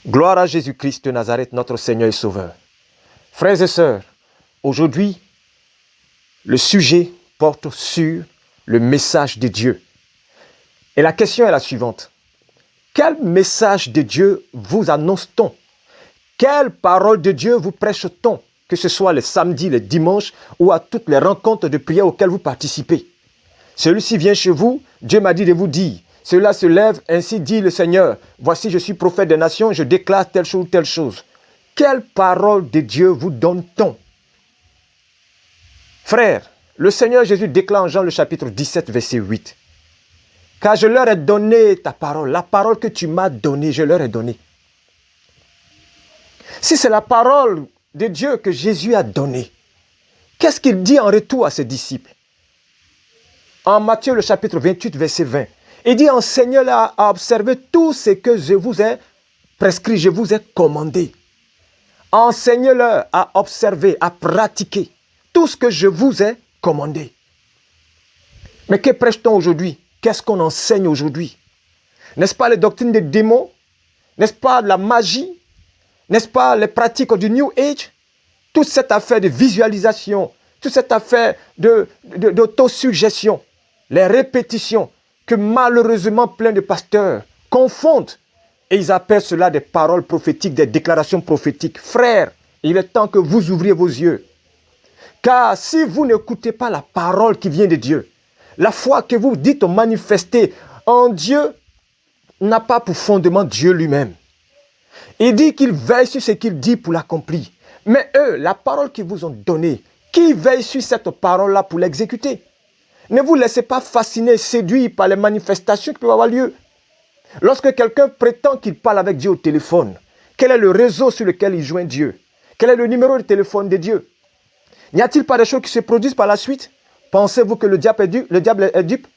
Gloire à Jésus-Christ de Nazareth, notre Seigneur et Sauveur. Frères et sœurs, aujourd'hui, le sujet porte sur le message de Dieu. Et la question est la suivante. Quel message de Dieu vous annonce-t-on? Quelle parole de Dieu vous prêche-t-on? Que ce soit les samedis, les dimanches ou à toutes les rencontres de prière auxquelles vous participez. Celui-ci vient chez vous, Dieu m'a dit de vous dire. Cela se lève, ainsi dit le Seigneur. Voici, je suis prophète des nations, je déclare telle chose, telle chose. Quelle parole de Dieu vous donne-t-on? Frères, le Seigneur Jésus déclare en Jean le chapitre 17, verset 8. Car je leur ai donné ta parole, la parole que tu m'as donnée, je leur ai donnée. Si c'est la parole de Dieu que Jésus a donnée, qu'est-ce qu'il dit en retour à ses disciples? En Matthieu le chapitre 28, verset 20, il dit, enseignez-leur à observer tout ce que je vous ai prescrit, je vous ai commandé. Enseignez-leur à observer, à pratiquer tout ce que je vous ai commandé. Mais que prêche-t-on aujourd'hui? Qu'est-ce qu'on enseigne aujourd'hui? N'est-ce pas les doctrines des démons? N'est-ce pas la magie? N'est-ce pas les pratiques du New Age? Toute cette affaire de visualisation, toute cette affaire d'autosuggestion, les répétitions que malheureusement plein de pasteurs confondent et ils appellent cela des paroles prophétiques, des déclarations prophétiques. Frères, il est temps que vous ouvriez vos yeux. Car si vous n'écoutez pas la parole qui vient de Dieu, la foi que vous dites manifester en Dieu n'a pas pour fondement Dieu lui-même. Il dit qu'il veille sur ce qu'il dit pour l'accomplir. Mais eux, la parole qu'ils vous ont donnée, qui veille sur cette parole-là pour l'exécuter? Ne vous laissez pas fasciner, séduire par les manifestations qui peuvent avoir lieu. Lorsque quelqu'un prétend qu'il parle avec Dieu au téléphone, quel est le réseau sur lequel il joint Dieu? Quel est le numéro de téléphone de Dieu? N'y a-t-il pas des choses qui se produisent par la suite? Pensez-vous que le diable est dupe?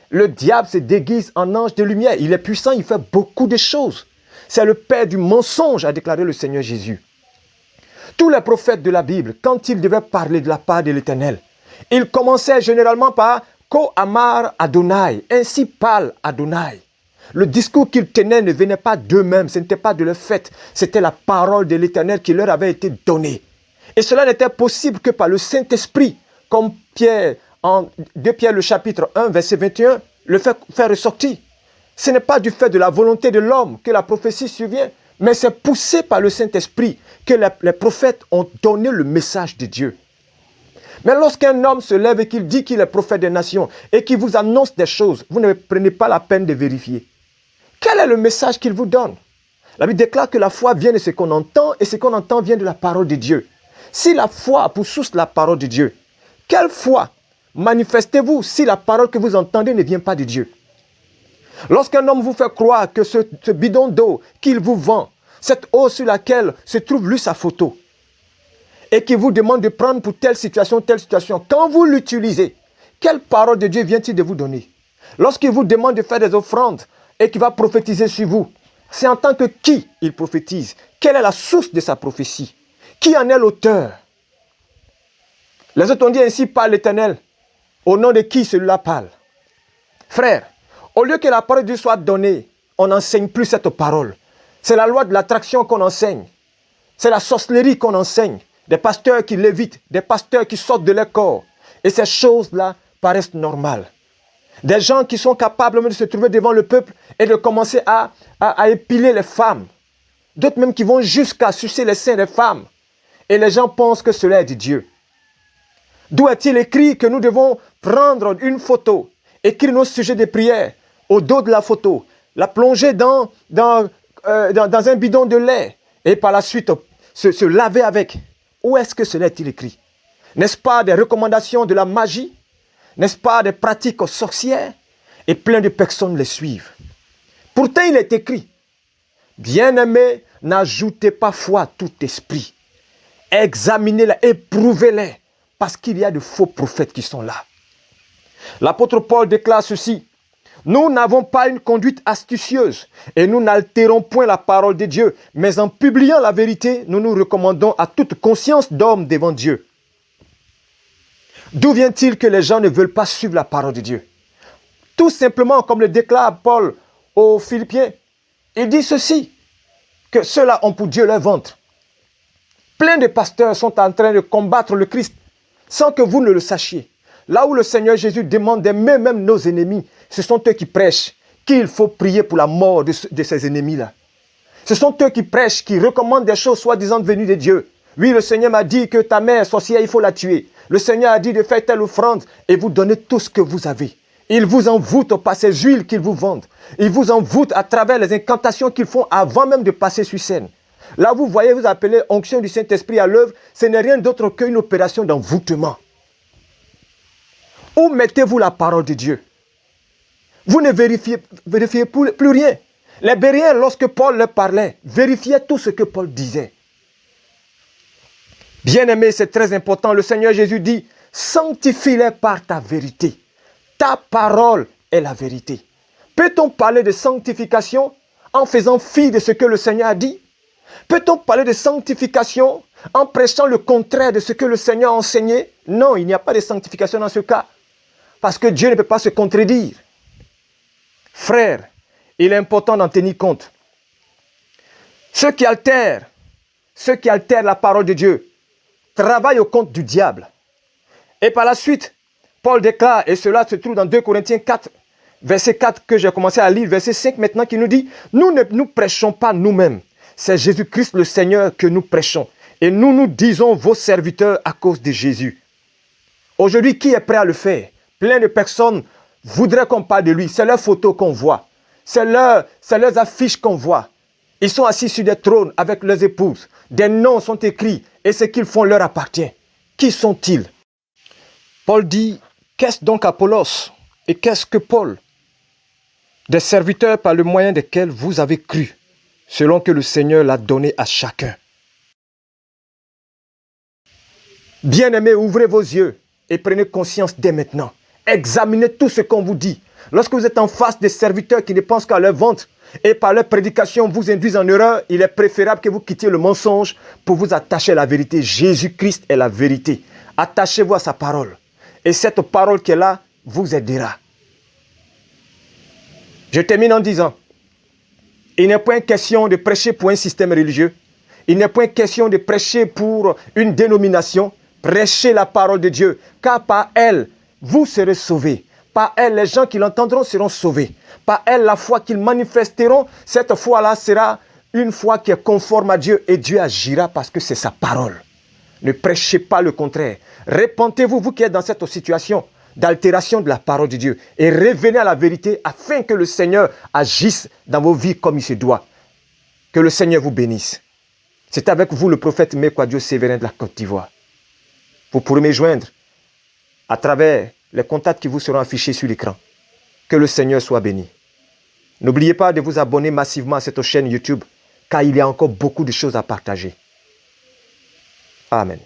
Le diable se déguise en ange de lumière. Il est puissant, il fait beaucoup de choses. C'est le père du mensonge, a déclaré le Seigneur Jésus. Tous les prophètes de la Bible, quand ils devaient parler de la part de l'Éternel, ils commençaient généralement par « Ko Amar Adonai », ainsi parle Adonai. Le discours qu'ils tenaient ne venait pas d'eux-mêmes, ce n'était pas de leur fait, c'était la parole de l'Éternel qui leur avait été donnée. Et cela n'était possible que par le Saint-Esprit, comme Pierre, en 2 Pierre le chapitre 1, verset 21, le fait ressortir. Ce n'est pas du fait de la volonté de l'homme que la prophétie survient, mais c'est poussé par le Saint-Esprit que les prophètes ont donné le message de Dieu. Mais lorsqu'un homme se lève et qu'il dit qu'il est prophète des nations et qu'il vous annonce des choses, vous ne prenez pas la peine de vérifier. Quel est le message qu'il vous donne? La Bible déclare que la foi vient de ce qu'on entend et ce qu'on entend vient de la parole de Dieu. Si la foi a pour source la parole de Dieu, quelle foi manifestez-vous si la parole que vous entendez ne vient pas de Dieu? Lorsqu'un homme vous fait croire que ce bidon d'eau qu'il vous vend, cette eau sur laquelle se trouve lui sa photo, et qu'il vous demande de prendre pour telle situation, quand vous l'utilisez, quelle parole de Dieu vient-il de vous donner? Lorsqu'il vous demande de faire des offrandes et qu'il va prophétiser sur vous, c'est en tant que qui il prophétise? Quelle est la source de sa prophétie? Qui en est l'auteur? Les autres ont dit ainsi par l'Éternel. Au nom de qui celui-là parle? Frère, au lieu que la parole de Dieu soit donnée, on n'enseigne plus cette parole. C'est la loi de l'attraction qu'on enseigne. C'est la sorcellerie qu'on enseigne. Des pasteurs qui lévitent, des pasteurs qui sortent de leur corps. Et ces choses-là paraissent normales. Des gens qui sont capables de se trouver devant le peuple et de commencer à épiler les femmes. D'autres même qui vont jusqu'à sucer les seins des femmes. Et les gens pensent que cela est de Dieu. D'où est-il écrit que nous devons prendre une photo, écrire nos sujets de prière au dos de la photo, la plonger dans un bidon de lait et par la suite se laver avec? Où est-ce que cela est-il écrit? N'est-ce pas des recommandations de la magie? N'est-ce pas des pratiques sorcières? Et plein de personnes les suivent. Pourtant, il est écrit, bien-aimés, n'ajoutez pas foi à tout esprit. Examinez-les, éprouvez-les, parce qu'il y a de faux prophètes qui sont là. L'apôtre Paul déclare ceci. Nous n'avons pas une conduite astucieuse et nous n'altérons point la parole de Dieu, mais en publiant la vérité, nous nous recommandons à toute conscience d'homme devant Dieu. D'où vient-il que les gens ne veulent pas suivre la parole de Dieu? Tout simplement, comme le déclare Paul aux Philippiens, il dit ceci. que ceux-là ont pour Dieu leur ventre. Plein de pasteurs sont en train de combattre le Christ sans que vous ne le sachiez. Là où le Seigneur Jésus demande d'aimer même nos ennemis, ce sont eux qui prêchent qu'il faut prier pour la mort de ces ennemis-là. Ce sont eux qui prêchent, qui recommandent des choses soi-disant venues de Dieu. Oui, le Seigneur m'a dit que ta mère sorcière, il faut la tuer. Le Seigneur a dit de faire telle offrande et vous donner tout ce que vous avez. Ils vous envoûtent par ces huiles qu'ils vous vendent. Ils vous envoûtent à travers les incantations qu'ils font avant même de passer sur scène. Là, vous voyez, vous appelez onction du Saint-Esprit à l'œuvre, ce n'est rien d'autre qu'une opération d'envoûtement. Où mettez-vous la parole de Dieu? Vous ne vérifiez plus rien. Les Béréens, lorsque Paul leur parlait, vérifiaient tout ce que Paul disait. Bien-aimés, c'est très important. Le Seigneur Jésus dit, sanctifie-les par ta vérité. Ta parole est la vérité. Peut-on parler de sanctification en faisant fi de ce que le Seigneur a dit? Peut-on parler de sanctification en prêchant le contraire de ce que le Seigneur a enseigné? Non, il n'y a pas de sanctification dans ce cas. Parce que Dieu ne peut pas se contredire. Frères, il est important d'en tenir compte. Ceux qui altèrent la parole de Dieu, travaillent au compte du diable. Et par la suite, Paul déclare, et cela se trouve dans 2 Corinthiens 4, verset 4 que j'ai commencé à lire, verset 5 maintenant, qui nous dit, nous ne nous prêchons pas nous-mêmes. C'est Jésus-Christ le Seigneur que nous prêchons. Et nous nous disons vos serviteurs à cause de Jésus. Aujourd'hui, qui est prêt à le faire? Plein de personnes voudraient qu'on parle de lui. C'est leurs photos qu'on voit. C'est leurs affiches qu'on voit. Ils sont assis sur des trônes avec leurs épouses. Des noms sont écrits et ce qu'ils font leur appartient. Qui sont-ils? Paul dit, qu'est-ce donc Apollos et qu'est-ce que Paul? Des serviteurs par le moyen desquels vous avez cru, selon que le Seigneur l'a donné à chacun. Bien-aimés, ouvrez vos yeux et prenez conscience dès maintenant. Examinez tout ce qu'on vous dit. Lorsque vous êtes en face des serviteurs qui ne pensent qu'à leur ventre et par leur prédication vous induisent en erreur, il est préférable que vous quittiez le mensonge pour vous attacher à la vérité. Jésus-Christ est la vérité. Attachez-vous à sa parole. Et cette parole qui est là vous aidera. Je termine en disant, il n'est point question de prêcher pour un système religieux. Il n'est point question de prêcher pour une dénomination. Prêchez la parole de Dieu, car par elle, vous serez sauvés. Par elle, les gens qui l'entendront seront sauvés. Par elle, la foi qu'ils manifesteront, cette foi-là sera une foi qui est conforme à Dieu et Dieu agira parce que c'est sa parole. Ne prêchez pas le contraire. Repentez-vous, vous qui êtes dans cette situation d'altération de la parole de Dieu et revenez à la vérité afin que le Seigneur agisse dans vos vies comme il se doit. Que le Seigneur vous bénisse. C'est avec vous le prophète Mekwadio Sévérin de la Côte d'Ivoire. Vous pourrez me joindre à travers les contacts qui vous seront affichés sur l'écran. Que le Seigneur soit béni. N'oubliez pas de vous abonner massivement à cette chaîne YouTube, car il y a encore beaucoup de choses à partager. Amen.